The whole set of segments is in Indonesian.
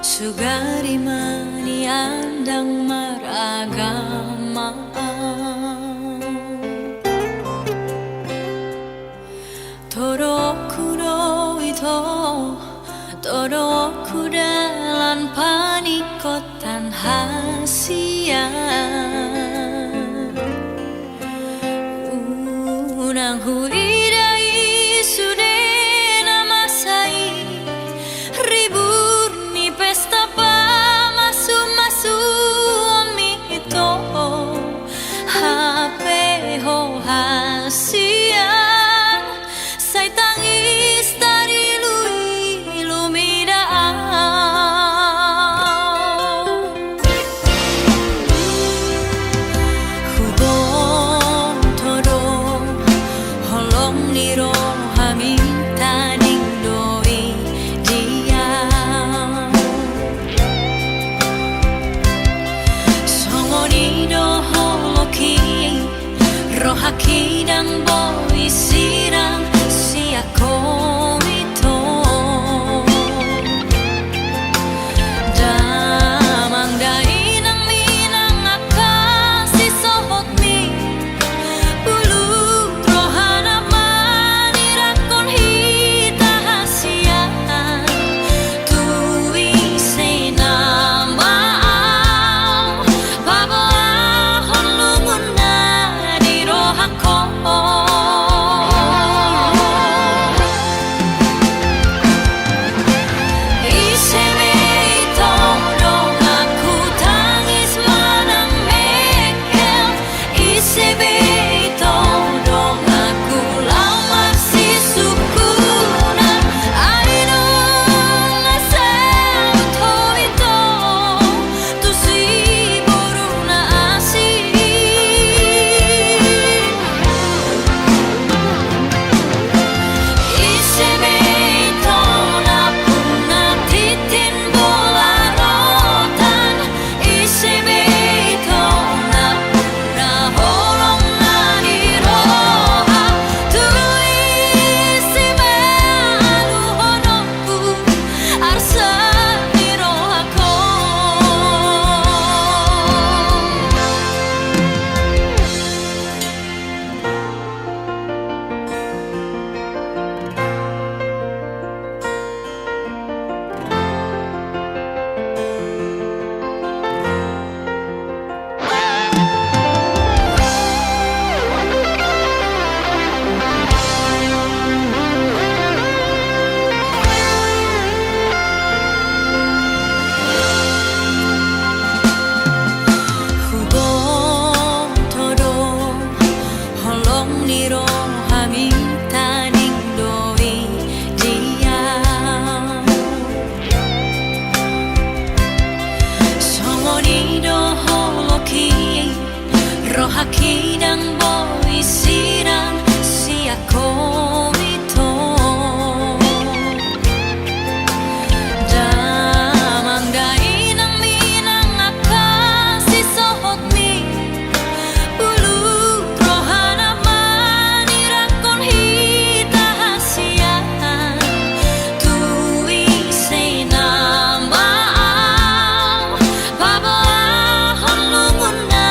Sugari maniandang maragama Torokuro ito Torokuran panikotan hasian Unang huidai sudah namasai Ribur ni pesta pa masu-masu mito Hape ho hasian Say tangis dari Rohaki dan boy sirang siako ito Damang dai ng minang akasi sohot mi Bulu rohana manirakon hita hasian Tuwi say namang Babaahon lungun na Rohaki dan boy sirang siako ito Damang dai ng minang akasi sohot mi Bulu rohana manirakon hita hasian Tuwi say namang Babaahon lungun na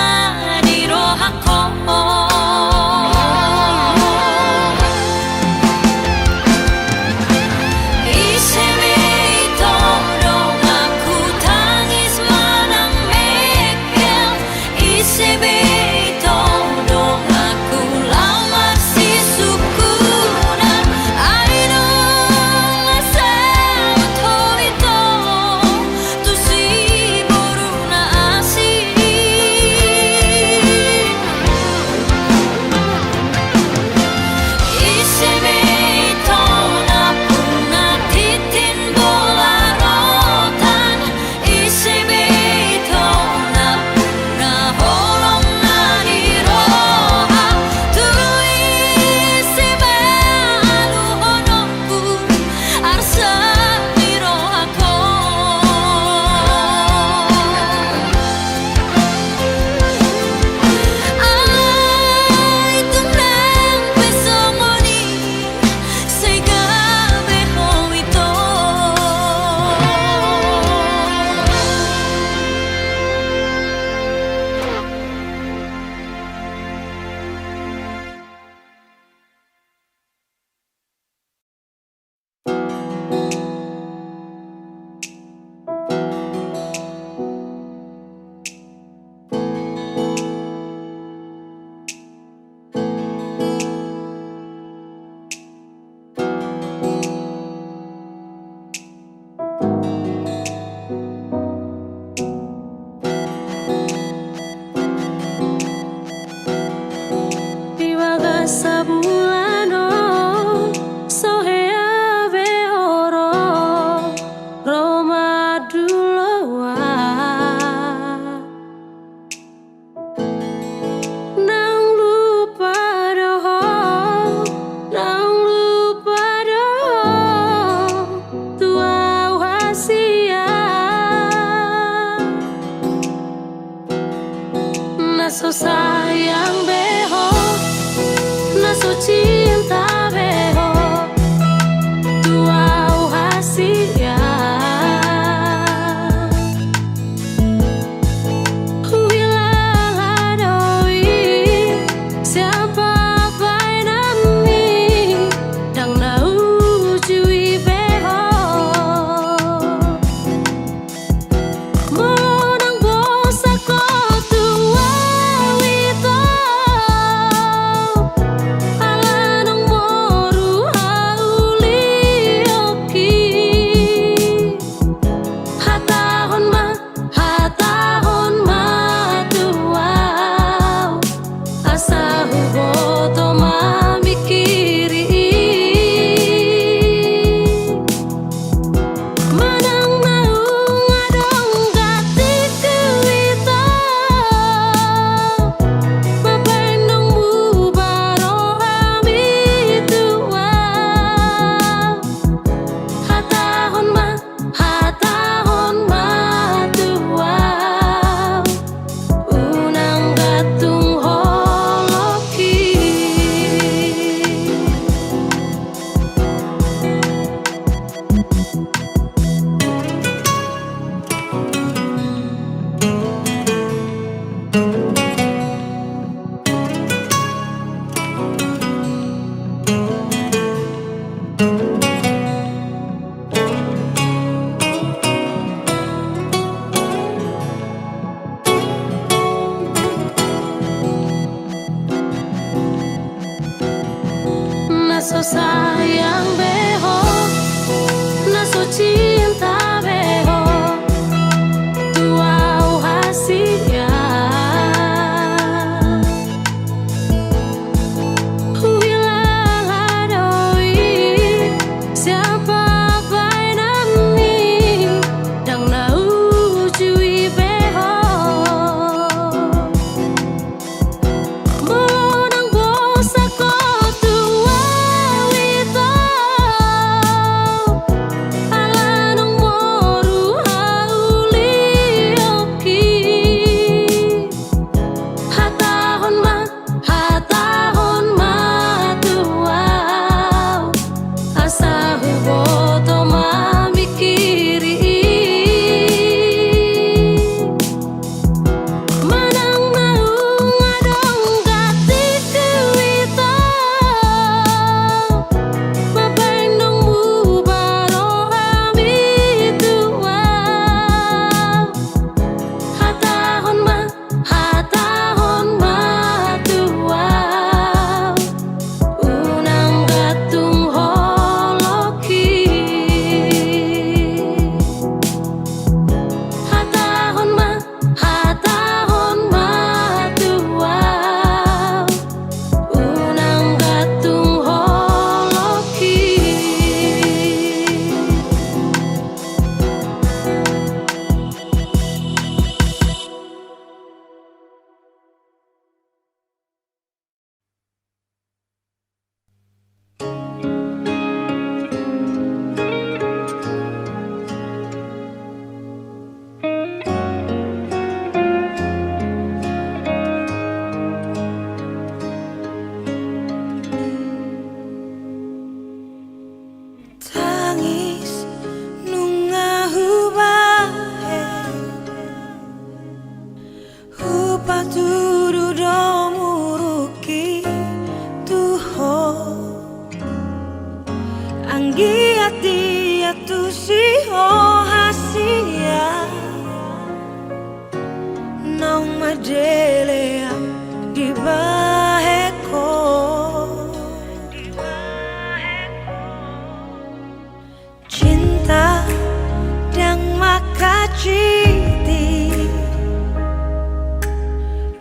makaciti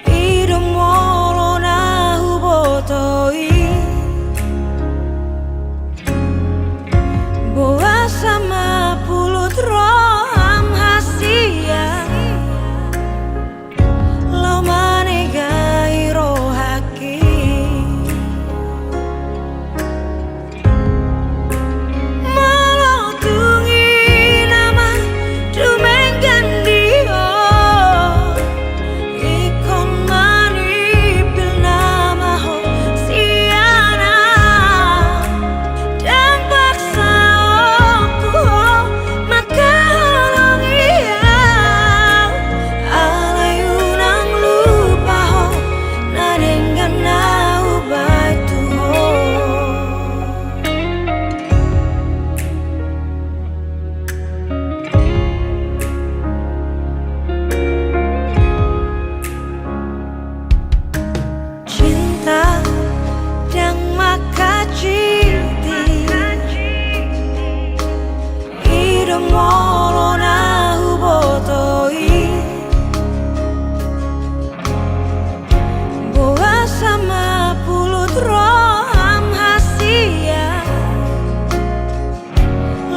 idomolo na hubotoi boa sama pulut roham hasia lo manegai rohaki molo na hubotoi boa sama pulut roham hasia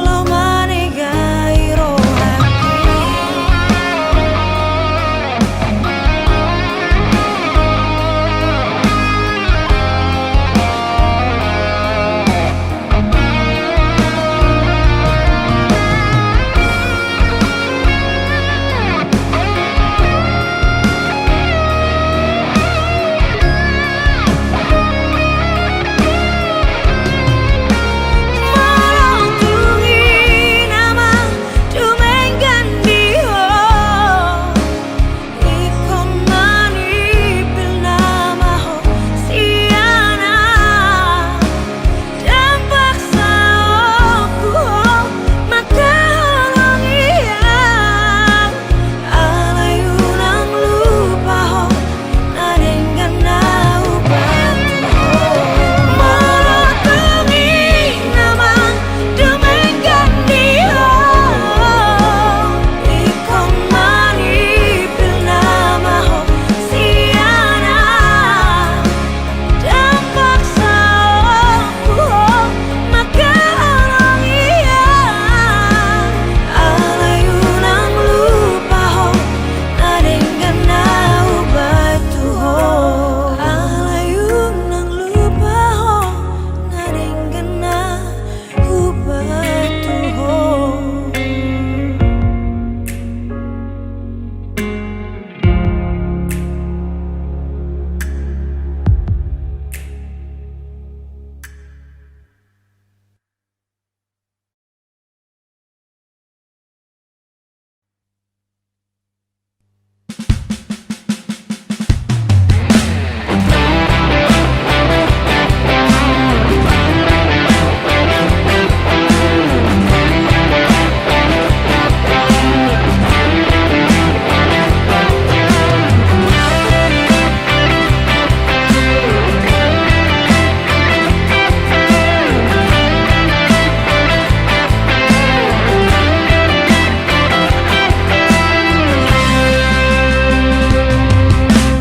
lo manegai rohaki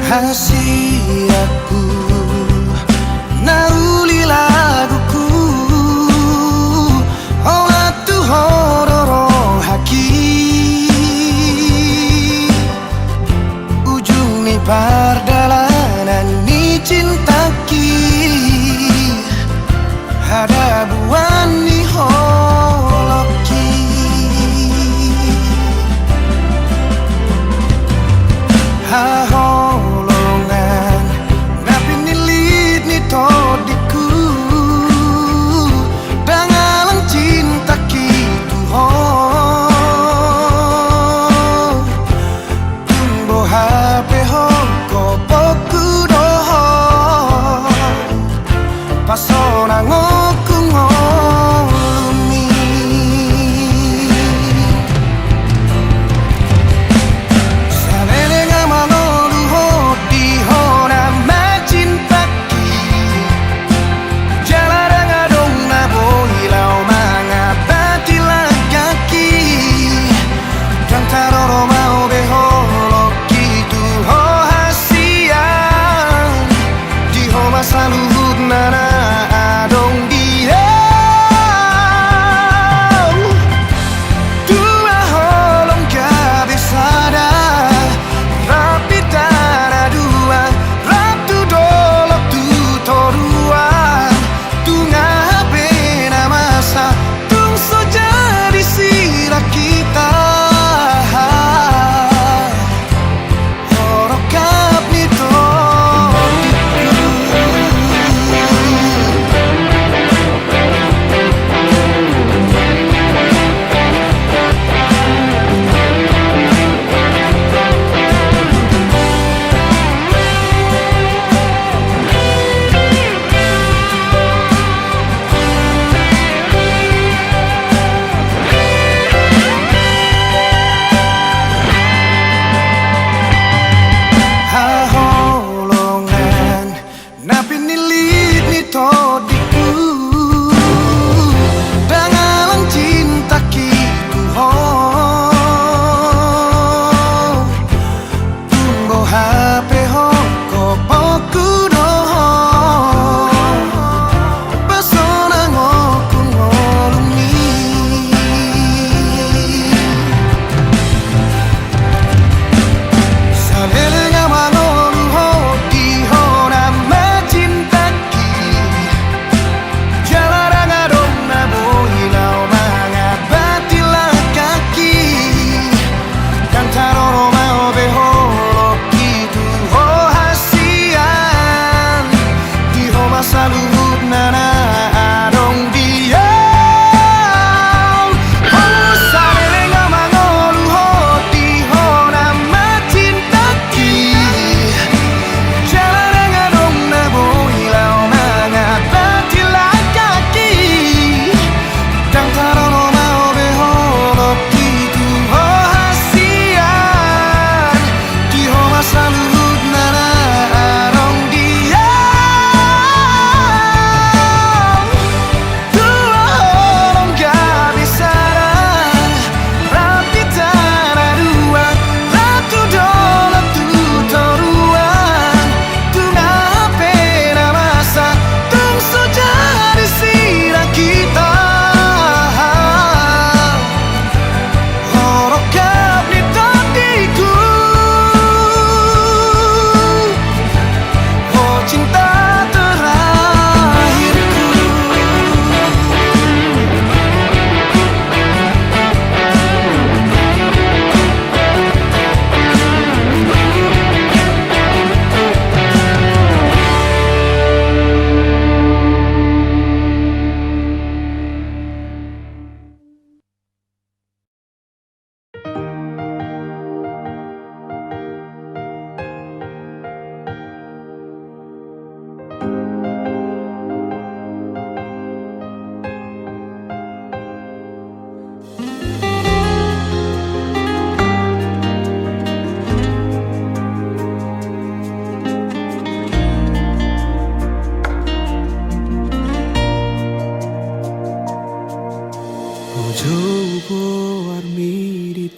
Rahasiaku nauli laguku oh atu hororo haki ujung ni pardalanan ni cintaki ada buan ni holoki todiku dangalang cinta kitu ho tumbo hape ho kopoku doho pasona ngoku ngo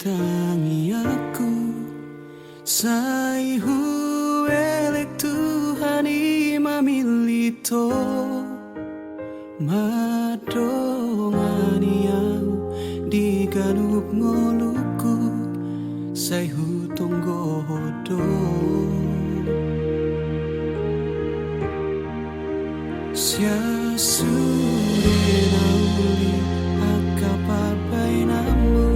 tangi aku sai huelek Tuhani mamilito madongani au di ganup ngoluku sai hutong godo sia sure nauli akapapai namu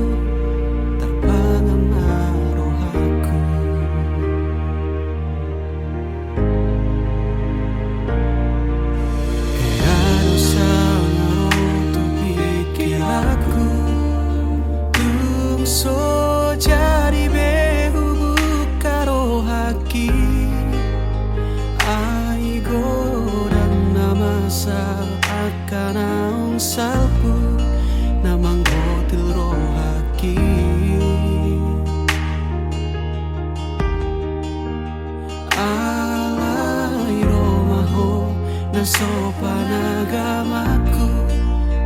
terpangan marohaku harus sangat pikir aku tungso jadi behu buka rohaki aigo sa akan aung salpu namang gotil rohaki alai romaho na sopan agamaku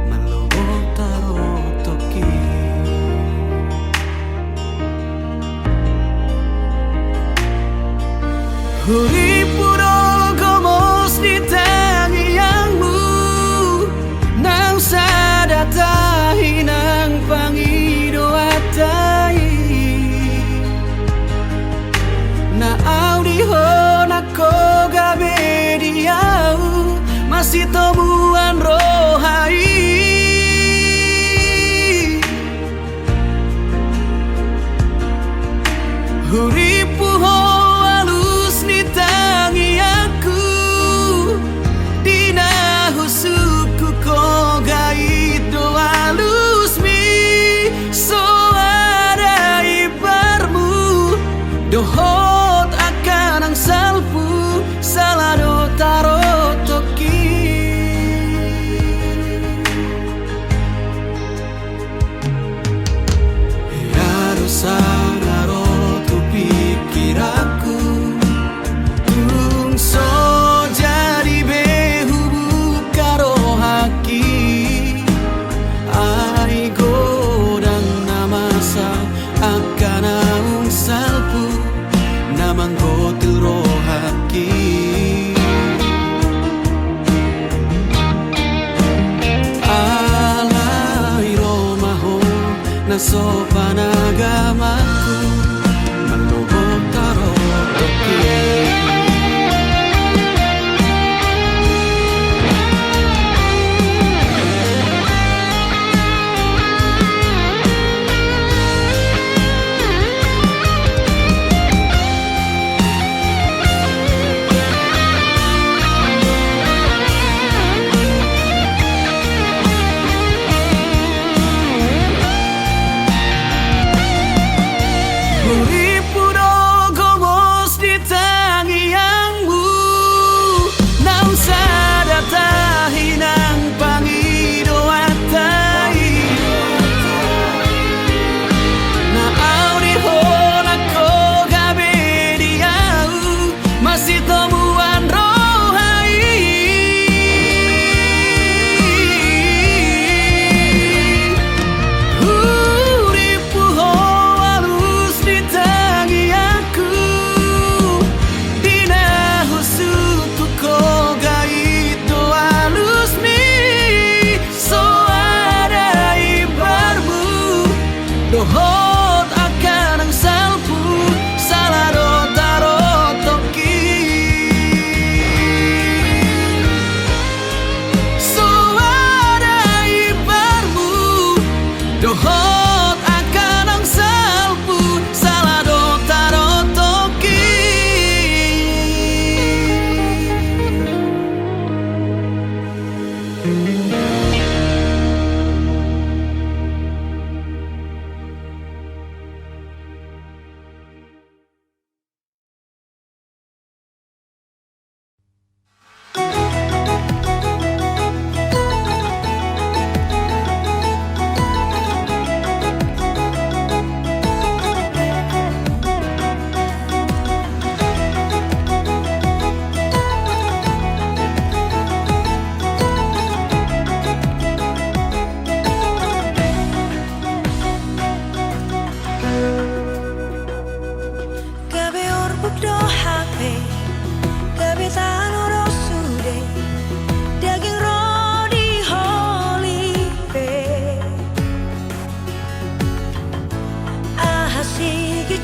malobok tarotoki huri puro gomos di sadatahi nang pangido atai na audiho na koga bediau masih tomuan rohai huripuho alus ni tangi aku dina husuku koga itu halus mi so ada ibarmu dohot akan ang salpu salado tarotoki harus sangarotu pikir aku tungso jadi behu buka rohaki ai godang namasa akan aung salpu namang gotil rohaki alai romaho na sopan agama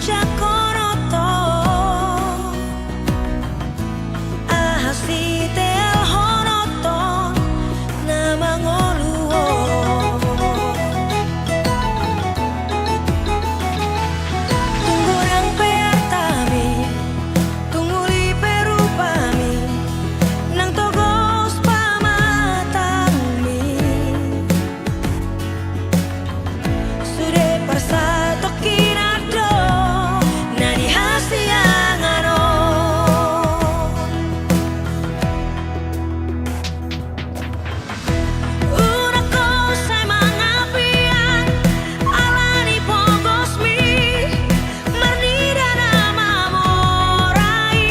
jakonoto ahasite alhonoton namangoluo tunggurang peartami tunguli perupami nang togos pamatangmi sude parsato kinado nani hasiangano una cosa ay mangapian alani pogosmi marnida namamorai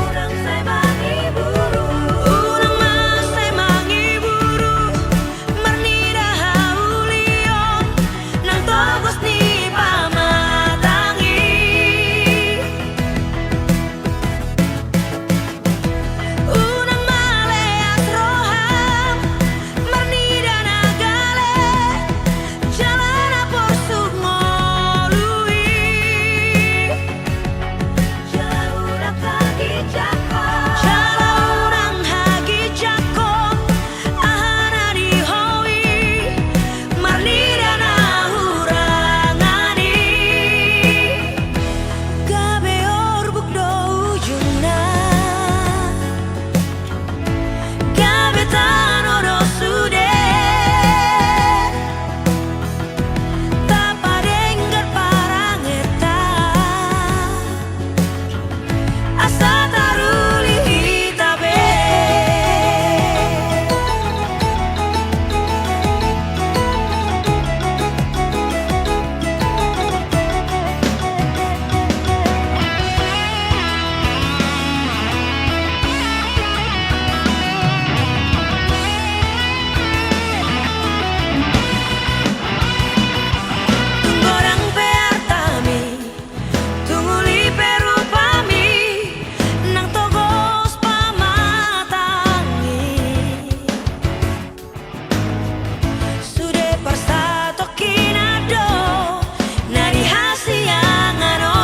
unang say mangiburu unang mas ay mangiburu marnida haulion nang togos ni pamatangi unang maleas roham marnida nagale jalana porsuk ngolui jalaurang hagi jako jalaurang hagi jako ahana di hoi marnida nahurangani gabe orbuk do ujungna gabe tano do sude tapadenggar parangeta asa taruli hitabe tunggorang peartami tunguli perupami nang togos pamatangi sude parsato kinado nani hasiangano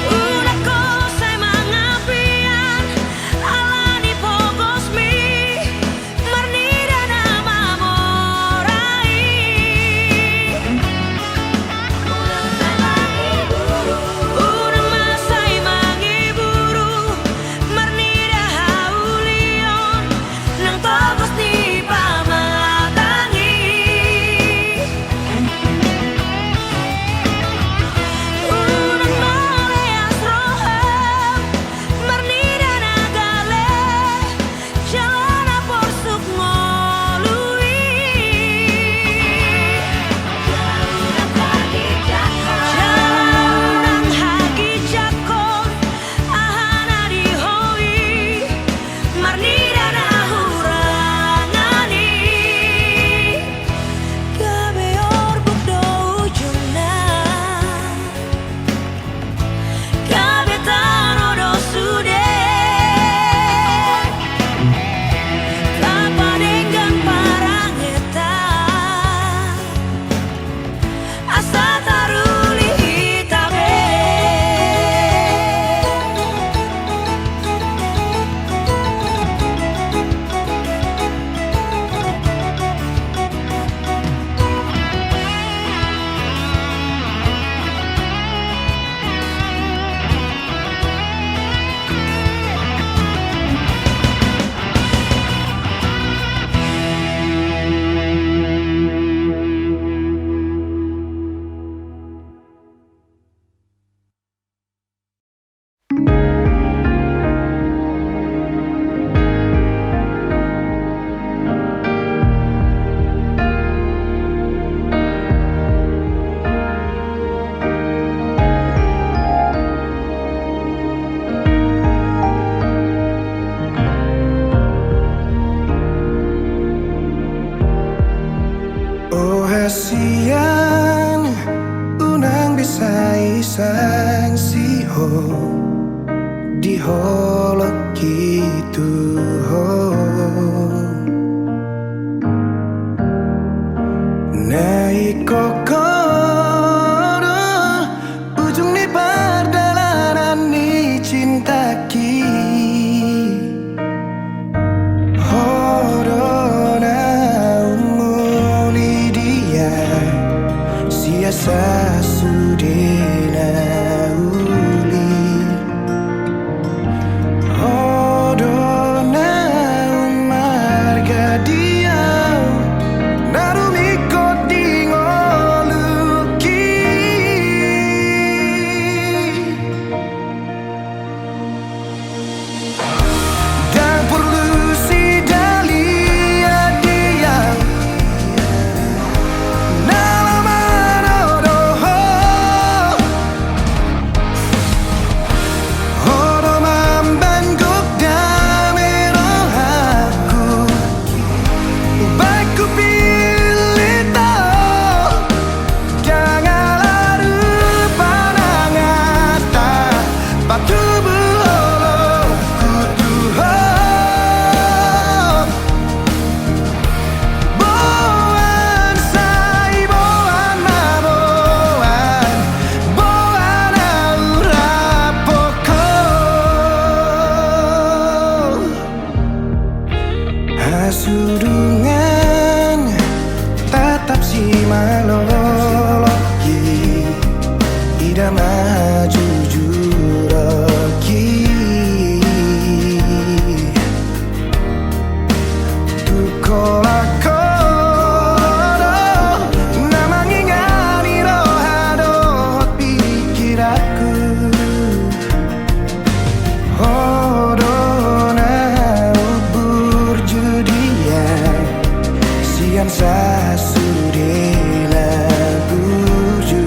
una cosa ay mangapian alani pogosmi marnida namamorai unang mas ay mangiburu marnida haulion nang togos ni pamatangi unang maleas roham marnida nagale jalana porsuk ngolui jalaurang hagi jako ahana di hoi marnida nahurangani gabe orbuk do ujungna gabe tano do sude tapadenggan parangeta asa taruli hitabe Oh hasian unang bisay sang siho di holok gitu ho Hasudungan tatap si malologi ida maju jurogi tukola kodo namang ingani rohadot pikiranku hodona ubur judian sian sasudela buju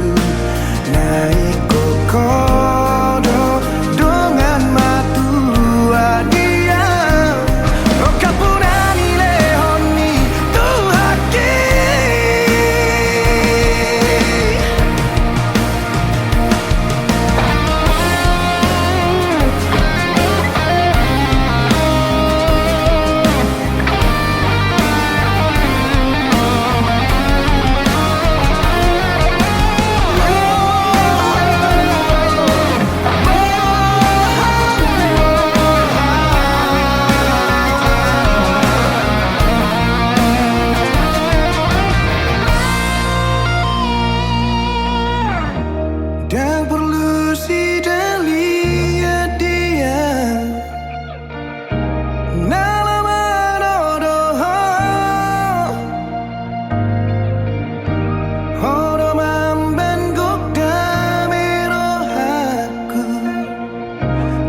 naik kokodo dengan matua dia oh kapunani lehoni tuhaki dan perlu si lihat dia nalaman odoh odoh mambengguk damerohaku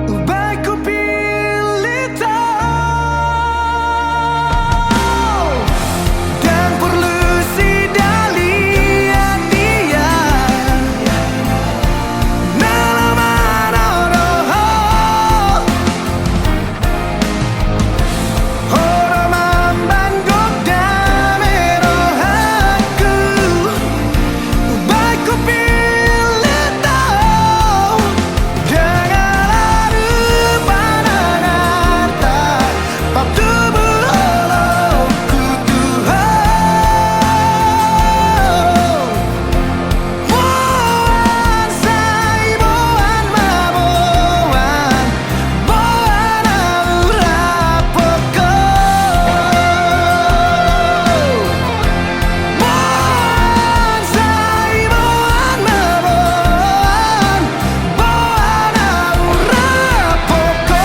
ubaiku pilih tahu dan perlu si lihat dia nalaman odoh odoh mambengguk damerohaku ubaiku pilih tahu dengan adu pandangan tak tubuh olokku Tuhan say boan maboan boan aura poko boan say boan maboan boan aura poko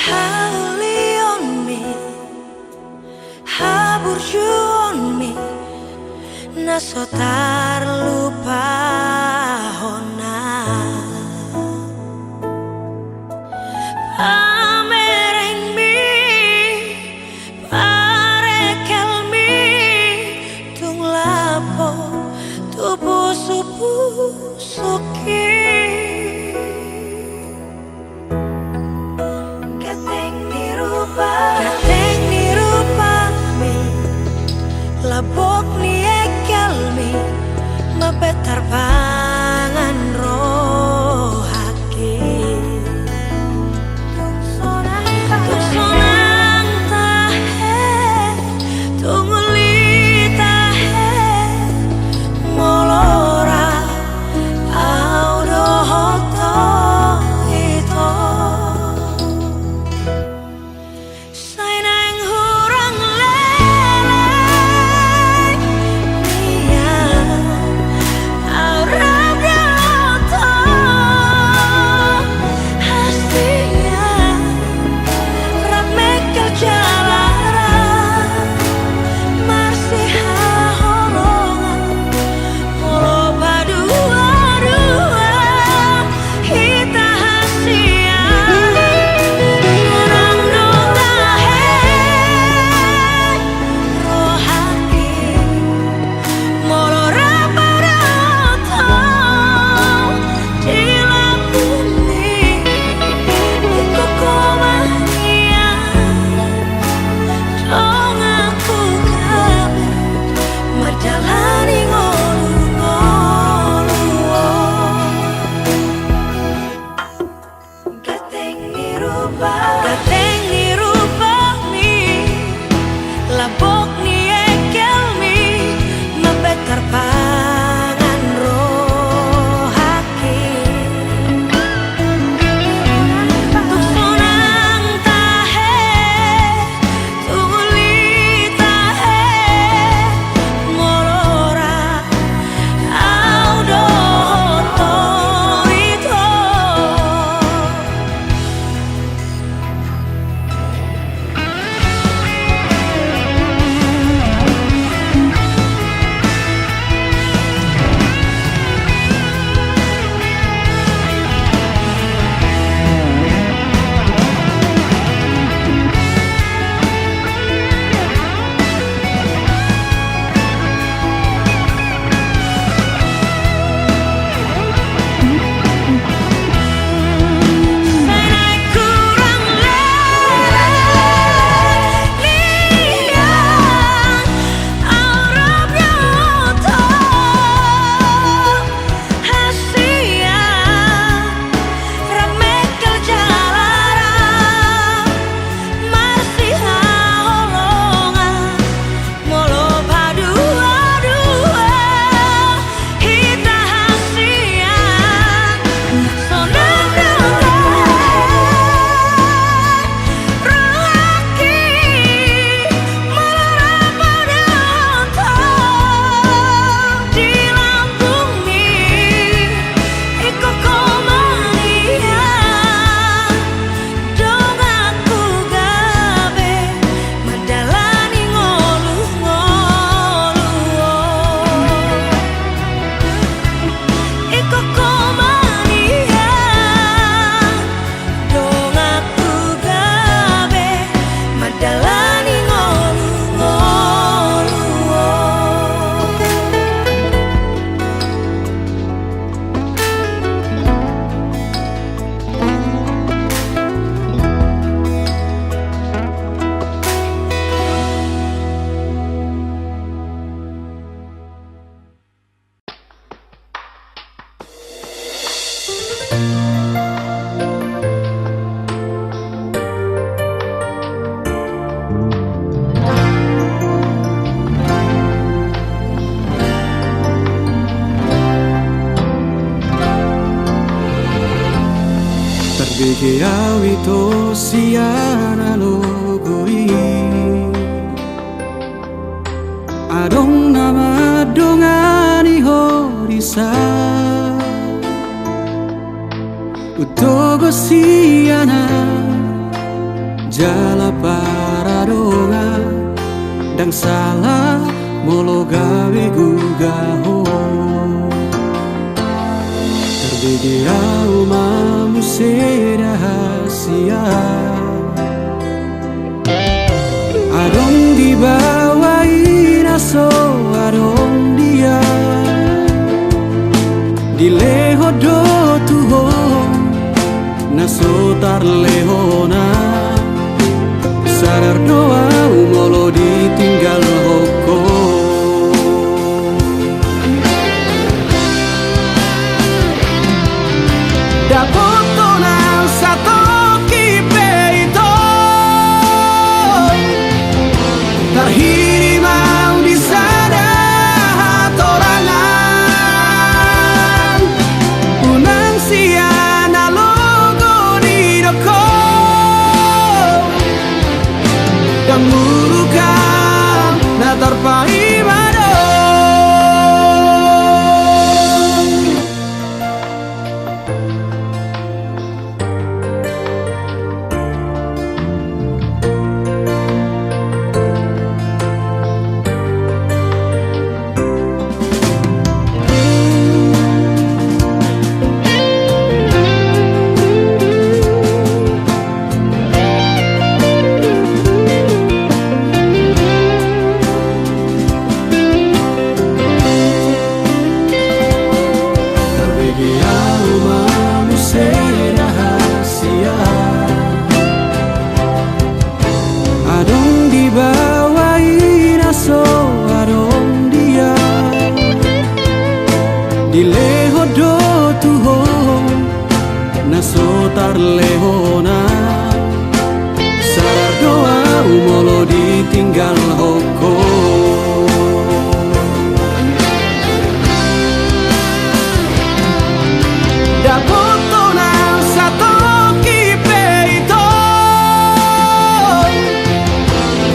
Hali on me, haburju on me, nasotar lupa hona. Pamereng mi, parekel mi, tung lapo, tupu supu suki. Kateng ni rupa mi, labok ni ekel mi, mabetar pangan rohaki. Tung sonang tahe, tung uli tahe, molora audohoto ito. Sainang hurang leleng niya aura Terbege awito siana logoi Adong nama dongani horisa Utogo siana Jala paradonga Dang salah molo gawe gugaho Terbege au mamu rahasia Adong dibawai naso adong dia Dileho do tuho naso tar lehona Sadar doa molo ditinggal hoko Dapoto nang satu kipeito Terhiri mau di sana torangan Unang siana logo di doko Dan murukan na terpai Dileho do tuho naso tar lehona Sadar doa molo ditinggal hoko Dapoto nang satu kipeito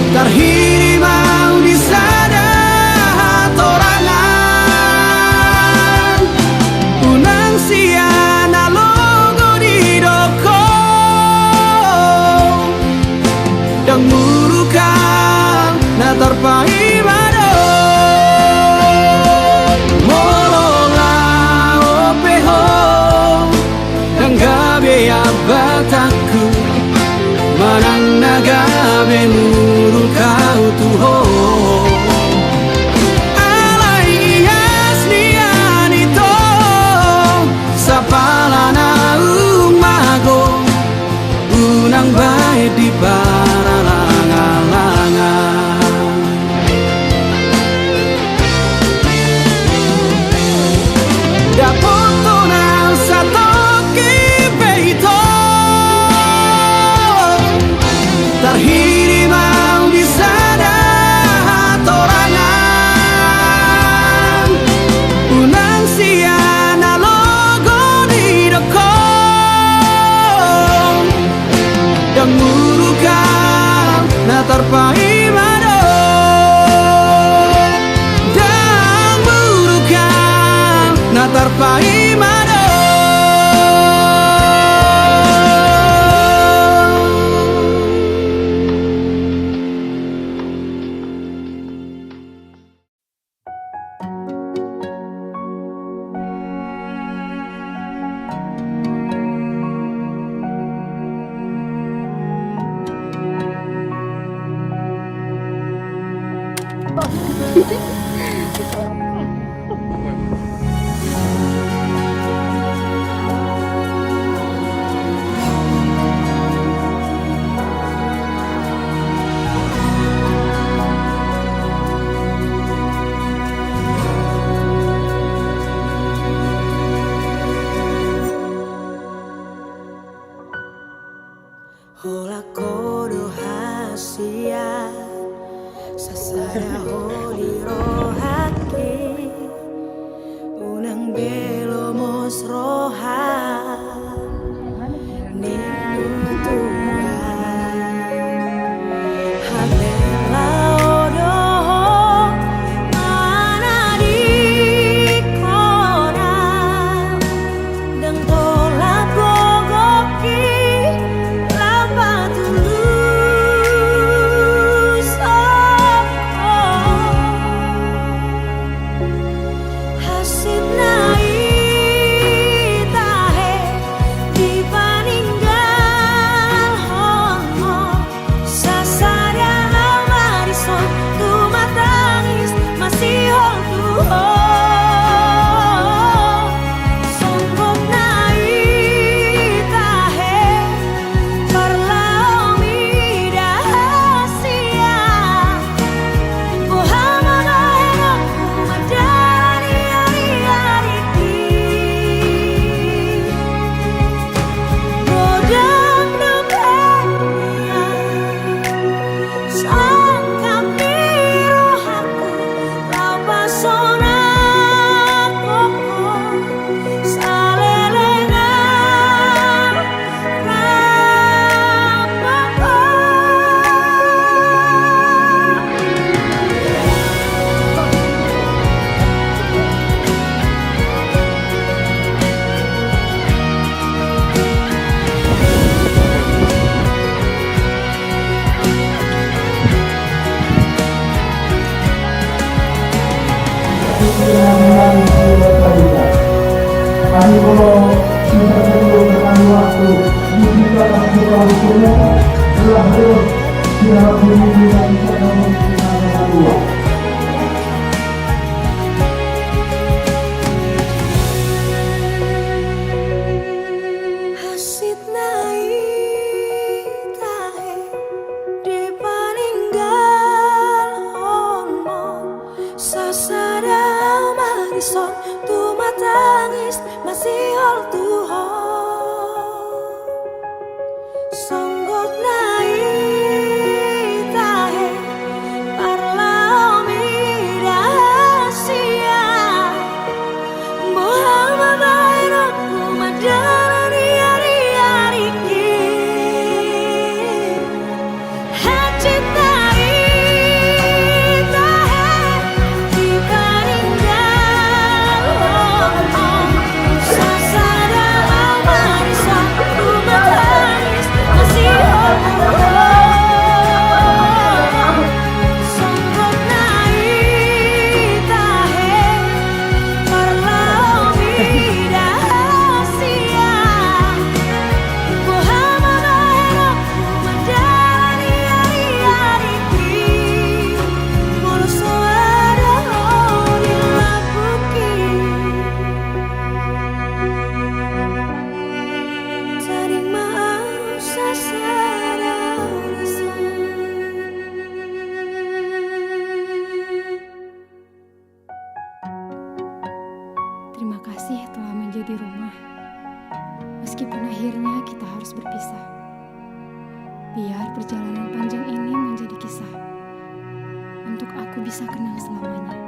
Terhiri mau di sana torangan Unang siana logo di doko Dan murukan na terpai mado Molola opeho Dan gabe abataku Manang nagabe muru kau tuho Alai asnianito Sapalana umago Unang bae di paralangan-langan Dapoto nang satu kipeito Terhiri mau di sana torangan Unang siana logo di doko Dan murukan na terpai mado Dan murukan na terpai mado Hola kodo hasia Sasada holi rohake Unang belo mos roha Ne Kami mohon bisa tunggu sekali waktu jika kita hukumnya telah terus siap berdiri dan kita mengingatkan Hasit naik tahe di paninggal homo sasada marison tu matangis masih hol tuho songgot naik tahe parla omida sia Muhammad bayraku madani hari-hari hajit naik tahe di paninggal sasada marison tu matangis masih hol songgot naik tahe parla omida sia Muhammad bayraku madani hari-hari mulu suara dilabuki taring mau sasara Terima kasih telah menjadi rumah. Meskipun akhirnya kita harus berpisah. Biar perjalanan panjang ini menjadi kisah. Untuk aku bisa kenang selamanya.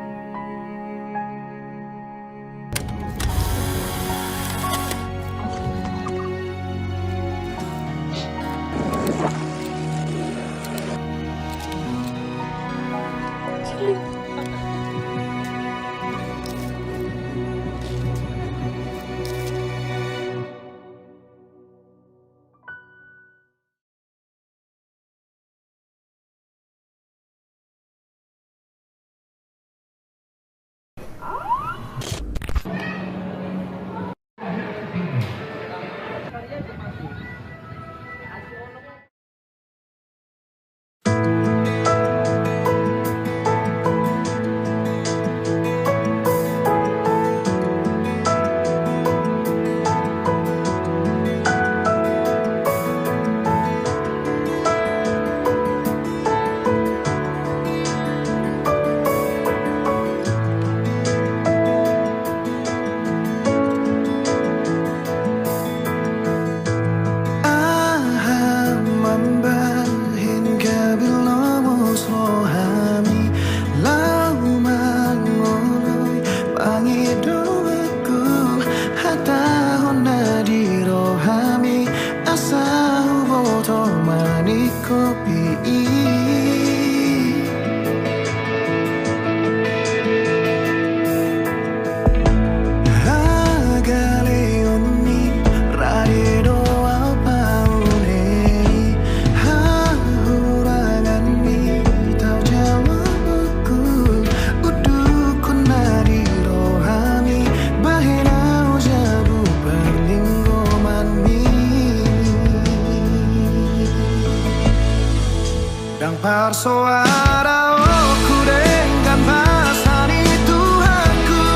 Parsoara oku dengan pasani Tuhanku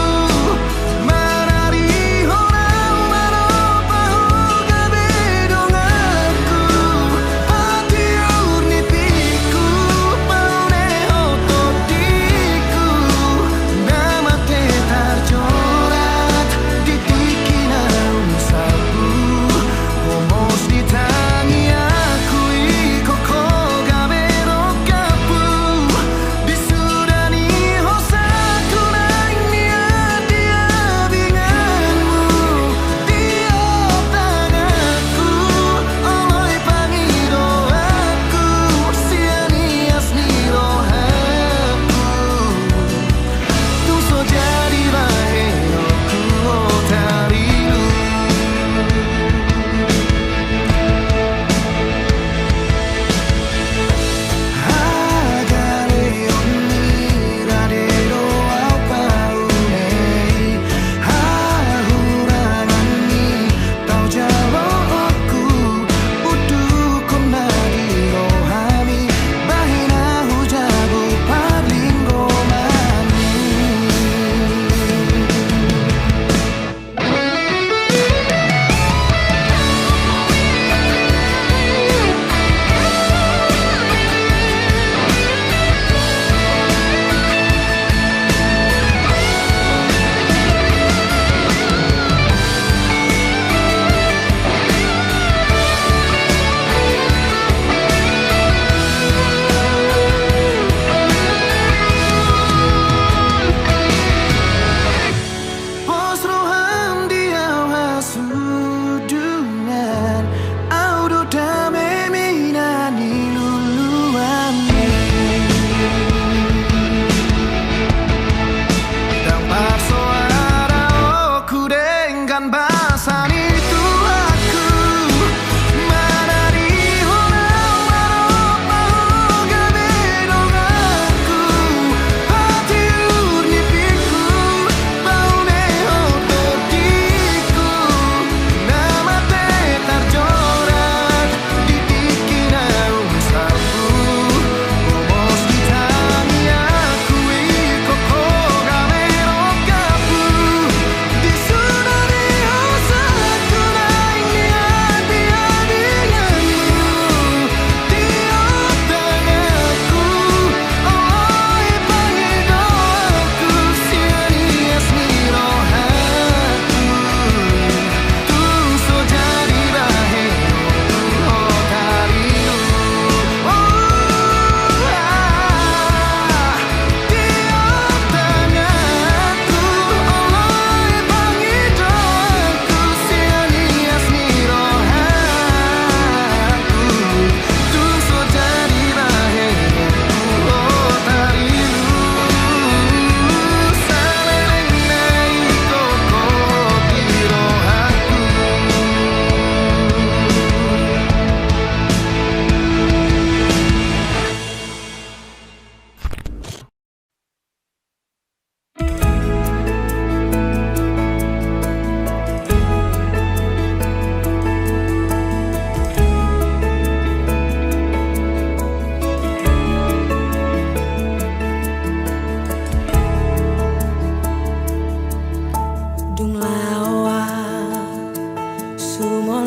Manari horau manopahu kabedonganku Hati urnipiku paune otodiku Nama tetar corat di tikina usaku Homos di tangi aku ikoko gabe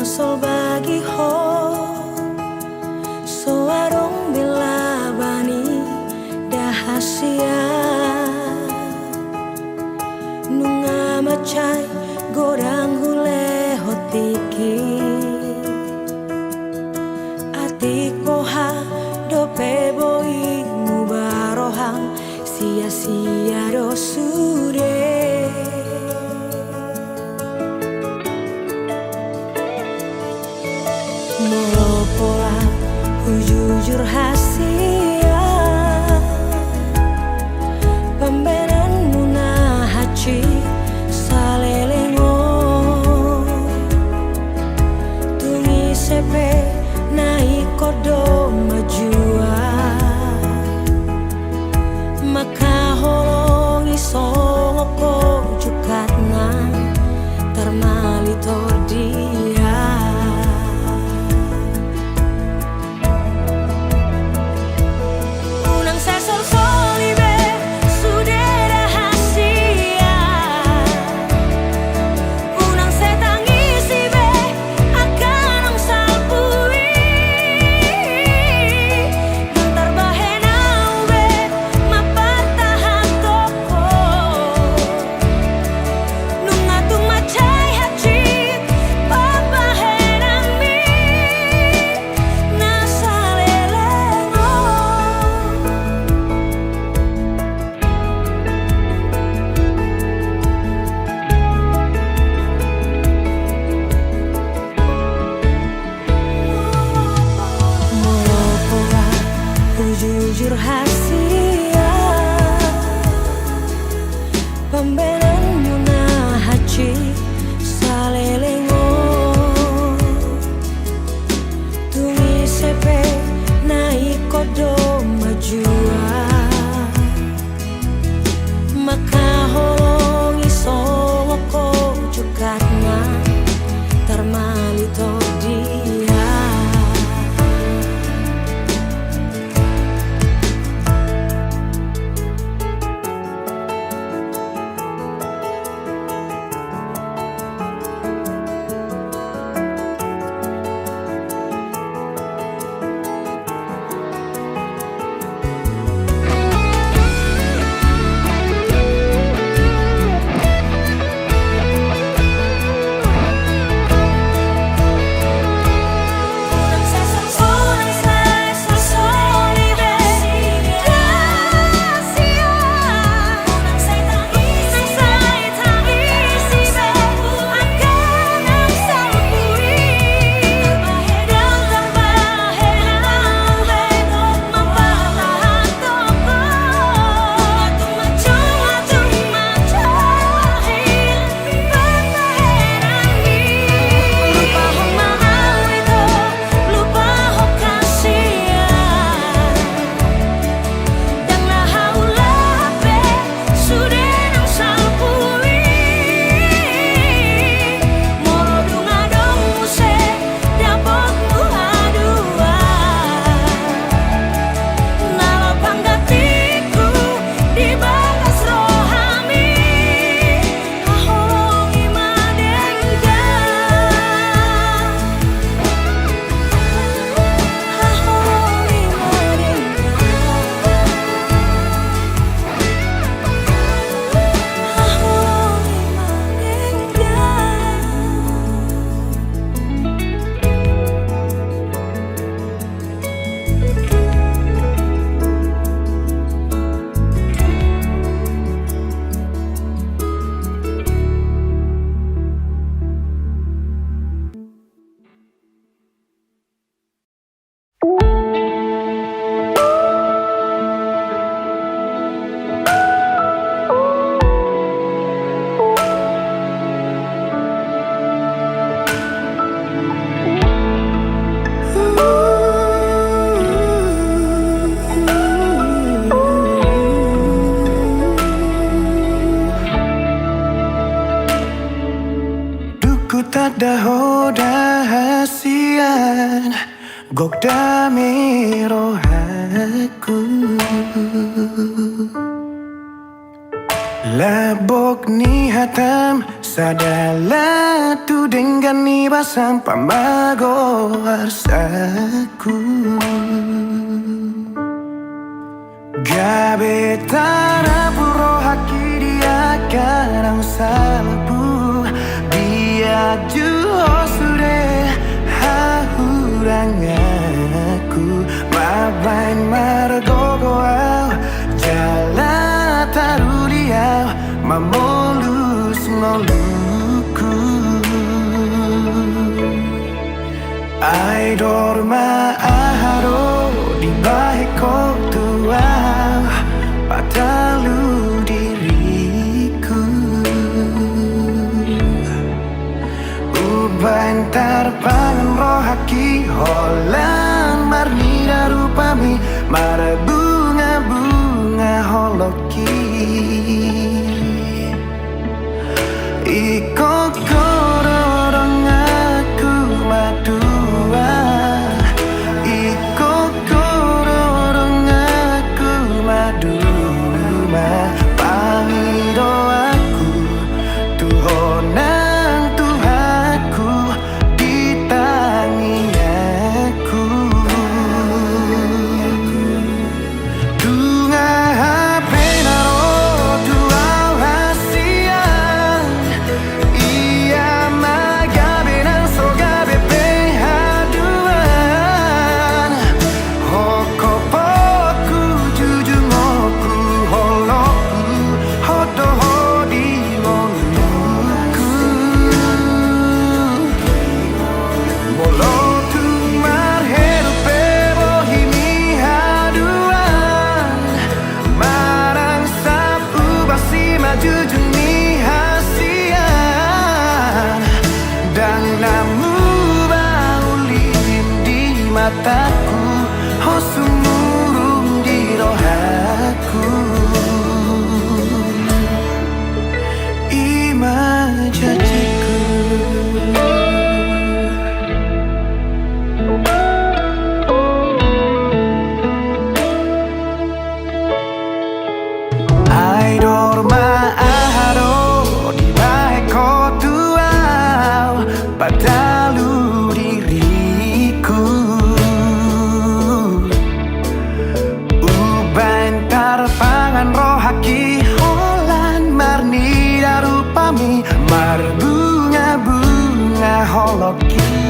sol bagi ho soarong bila bani dahasia nunga macai gorang hule hotiki atik poha dope boi mubarohang sia-sia do sude molo pola jujur hasia pemberan muna haci salelengo tungi sepe naik kodo majua maka holongi songoko cukatna termalitor dia unang sesol solibe sudah rahasia unang setangisi be akan ang salpui gentar bahenau be mapatahan toko nung atung macai hacit papahenan mi nasalelemo molopola jujur hasia pembelan muna haci salelengo tungi sepe naik kodo majua maka holongi songoko cukatna termalito dia Dahoda hasian gokda mirohaku Labok ni hatam sadala tu dengan ni basam pamago arsaku Gabe tara puro haki dia karang salabu Dia juho sude hahurang aku Mabain margogo au jala taruliau Mamolus ngoluku Ai dorma aharo di bahiko tua Patalu diriku Ubantar pangan rohaki Holan marnida rupami Mara bunga-bunga holoki Iko kororong aku madua Iko kororong aku maduma Pangido aku Tuhonang Tuhaku Ditangi aku Tunga penaro tuau hasian Ia magabe nang sogabe pehaduan Hokopoku jujungoku holoku Hodoho di ngoluku Molotu marherupe bohimi haduan Marang sapu basi majujuni hasian Dan namu baulin di mataku Hosumurung di rohaku Ima janjiku Ai dorma aharo di baheko tuau Patalu diriku Ubantar pangan rohaki Holan marnida rupami Mar bunga-bunga holoki